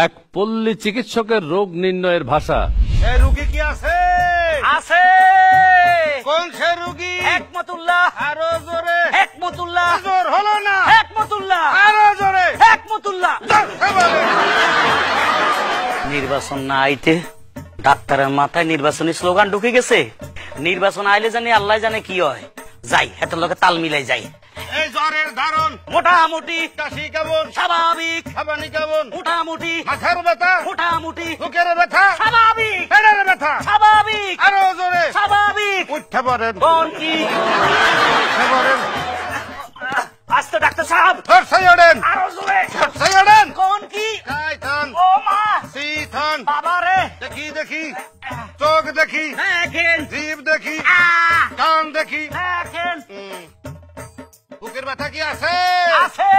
এক পল্লী চিকিৎসকের রোগ নির্ণয়ের ভাষা। রুগী কি আছে? আছে। কোন সে রুগী? হেকমতুল্লাহ। আরো জোরে। হেকমতুল্লাহ। জোর হলো না। হেকমতুল্লাহ। আরো জোরে। হেকমতুল্লাহ। নির্বাচন না আইতে ডাক্তারের মাথায় নির্বাচনী স্লোগান ঢুকে গেছে। নির্বাচন আইলে জানি আল্লাহ জানে কি হয়। যাই হেতের লোকে তাল মিলাই যাই। এই জ্বরের ধারণ মোটামুটি। কাশি কেমন? স্বাভাবিক। হাঁপানি কেমন? মোটামুটি। মাথার ব্যথা? মোটামুটি। বুকের ব্যথা? স্বাভাবিক। পেটের ব্যথা? স্বাভাবিক। আরো জোরে। স্বাভাবিক। উঠতে পারেন। কোন কি? উঠতে পারেন। আজ তো ডাক্তার সাহেব। ধরছাই ওঠেন। আরো জোরে। ধরছাই ওঠেন। কোন কি? কাই থান। ও মা। সি থান। বাবা রে। দেখি দেখি। চোখ দেখি। দেখেন। জিভ দেখি। আহ, কান দেখি। দেখেন। বুকের ব্যথা কি আছে? আছে।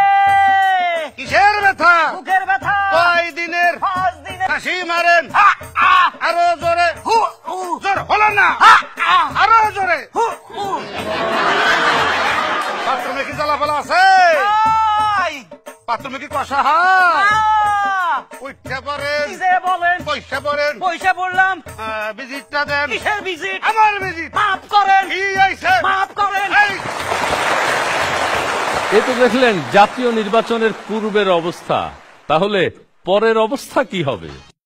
কিসের ব্যথা? বুকের ব্যথা। কয় দিনের? 5 দিনের। কাশি মারেন। আ, আ, আরো জোরে। হু, হু, জোর হলো না। আ, আ, আরো জোরে। হু, হু। বাথরুমে কি জ্বালাফালা আছে? আই, বাথরুমে কি কষা হয়? আ, উঠতে পারেন। কি যে বলেন? পয়সা পড়েন। পয়সা বললাম। ভিজিটটা দেন। কিসের ভিজিট? আমার ভিজিট। মাফ করেন। কি আইছে? মাফ করেন। এই, এ তো দেখলেন জাতীয় নির্বাচনের পূর্বের অবস্থা, তাহলে পরের অবস্থা কি হবে?